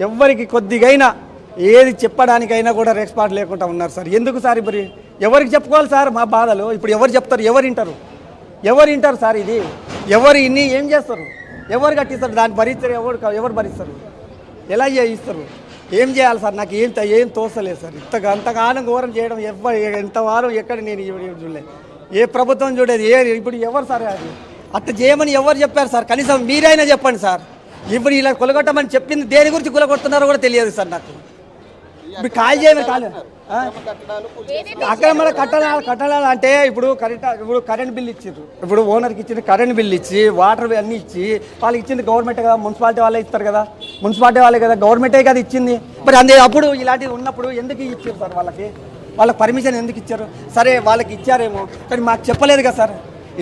ఎవరికి కొద్దిగైనా ఏది చెప్పడానికైనా కూడా రెస్పాండ్ లేకుండా ఉన్నారు సార్. ఎందుకు సార్? ఇప్పుడు ఎవరికి చెప్పుకోవాలి సార్ మా బాధలు? ఇప్పుడు ఎవరు చెప్తారు? ఎవరు వింటారు సార్? ఇది ఎవరు ఇన్ని ఏం చేస్తారు? ఎవరు కట్టిస్తారు? దాన్ని భరిస్తారు? ఎవరు భరిస్తారు? ఎలా చేయిస్తారు? ఏం చేయాలి సార్? నాకు ఏం తోస్తలేదు సార్. అంతగానం ఘోరం చేయడం ఎంత వారం ఎక్కడ నేను చూడలేదు. ఏ ప్రభుత్వం చూడలేదు. ఇప్పుడు ఎవరు సార్ అది అట్లా చేయమని ఎవరు చెప్పారు సార్? కనీసం మీరైనా చెప్పండి సార్. ఇప్పుడు ఇలా కొలగొట్టమని చెప్పింది దేని గురించి కొలగొడుతున్నారో కూడా తెలియదు సార్ నాకు. ఇప్పుడు కాల్ చేయమని అక్రమ కట్టడాలు అంటే ఇప్పుడు కరెంట్ బిల్ ఇచ్చారు. ఇప్పుడు ఓనర్కి ఇచ్చిన కరెంట్ బిల్ ఇచ్చి వాటర్ అన్నీ ఇచ్చి వాళ్ళకి ఇచ్చింది గవర్నమెంటే కదా, మున్సిపాలిటీ వాళ్ళే ఇస్తారు కదా, మున్సిపాలిటీ వాళ్ళే కదా, గవర్నమెంటే కదా ఇచ్చింది. మరి అప్పుడు ఇలాంటివి ఉన్నప్పుడు ఎందుకు ఇచ్చారు సార్? వాళ్ళకి పర్మిషన్ ఎందుకు ఇచ్చారు? సరే వాళ్ళకి ఇచ్చారేమో, కానీ మాకు చెప్పలేదు కదా సార్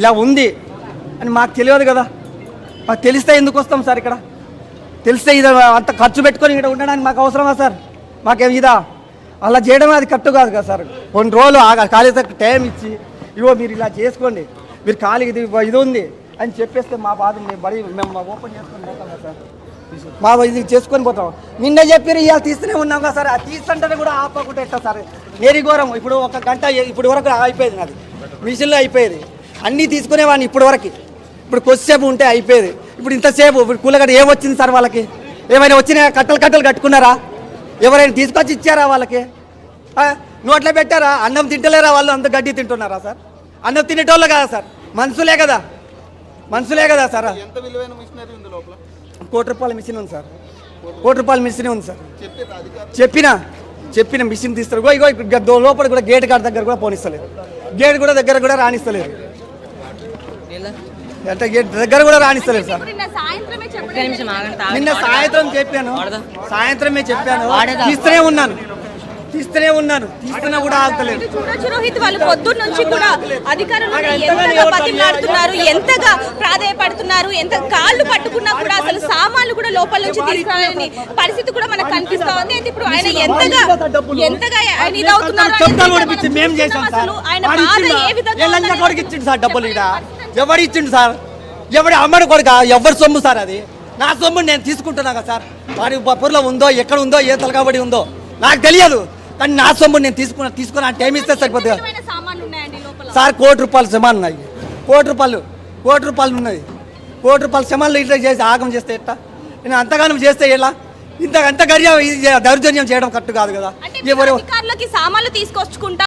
ఇలా ఉంది అని. మాకు తెలియదు కదా. మాకు తెలిస్తే ఎందుకు వస్తాం సార్? ఇక్కడ తెలిస్తే ఇది అంత ఖర్చు పెట్టుకొని ఇక్కడ ఉండడానికి మాకు అవసరమా సార్? మాకేం ఇదా? అలా చేయడం అది కరెక్ట్ కాదు కదా సార్. కొన్ని రోజులు ఖాళీ టైం ఇచ్చి ఇవో మీరు ఇలా చేసుకోండి, మీరు ఖాళీ ఇది ఉంది అని చెప్పేస్తే మా బాధ మేము ఓపెన్ చేసుకొని పోతాం కదా సార్. మా ఇది చేసుకొని పోతాం. నిన్న చెప్పారు ఇవాళ తీస్తూనే ఉన్నాం కదా సార్. ఆ తీస్తుంటే కూడా ఆపకుండా ఎట్టా సార్? నేరి ఘోరం. ఇప్పుడు 1 గంట ఇప్పుడు వరకు అయిపోయేది నాది, మిషన్లో అయిపోయేది. అన్నీ తీసుకునేవాడిని ఇప్పుడు వరకు. ఇప్పుడు కొద్దిసేపు ఉంటే అయిపోయేది. ఇప్పుడు ఇంతసేపు ఇప్పుడు కూలగడ్డ ఏమొచ్చింది సార్? వాళ్ళకి ఏమైనా వచ్చినాయా? కట్టలు కట్టుకున్నారా? ఎవరైనా తీసుకొచ్చి ఇచ్చారా వాళ్ళకి? నోట్లో పెట్టారా? అన్నం తింటలేరా వాళ్ళు? అంత గడ్డి తింటున్నారా సార్? అన్నం తినేటోళ్ళు కదా సార్, మనుషులే కదా సార్. ₹1,00,00,000 మిషన్ ఉంది సార్. ₹1,00,00,000 మిషన్ ఉంది సార్. చెప్పిన మిషన్ తీస్తారు. లోపల కూడా గేట్ కాడ దగ్గర కూడా పోనిస్తలేదు. గేట్ కూడా దగ్గర కూడా రాణిస్తలేదు. అంటే గేట్ దగ్గర కూడా రాణిస్తలేదు సార్. నిన్న సాయంత్రమే చెప్పాను. తీస్తూనే ఉన్నాను తీస్తున్నా కూడా ఆగుతలేదు. రోహిత్ వాళ్ళు పొద్దున్న నుంచి కూడా అధికారులు ఎంతగా బతిమలాడుతున్నారు, ఎంతగా ప్రాధాయపడుతున్నారు, ఎంత కాళ్ళు పట్టుకున్నా కూడా అసలు సామాన్లు కూడా లోపల నుంచి తీసుకురాలని పరిస్థితి కూడా మనకు కనిపిస్తా ఉంది. అయితే ఇప్పుడు ఆయన ఎంతగా ఆయన ఇదవుతున్నారు. మేము చేసాం సార్. ఇచ్చిండు సార్ డబ్బులు. ఇక్కడ ఎవరు ఇచ్చిండు సార్? ఎవరి అమ్మడి కొడుక? ఎవరి సొమ్ము సార్ అది? నా సొమ్ము నేను తీసుకుంటున్నా కదా సార్. వాడి పొరలో ఉందో ఎక్కడ ఉందో ఏ తలకాబడి ఉందో నాకు తెలియదు, కానీ నా సొమ్ము నేను తీసుకుని ఆ టైం ఇస్తే సరిపోతుంది సార్. ₹1,00,00,000 సమాన్ ఉన్నాయి. ₹1,00,00,000 ఉన్నది. ₹1,00,00,000 సమాన్లు ఇట్లా చేసి ఆగం చేస్తే ఎట్లా? నేను అంతగానం చేస్తే ఎలా? ఇంత దౌర్జన్యం చేయడం కరెక్ట్ కాదు కదా. సామాన్లు తీసుకొచ్చుకుంటా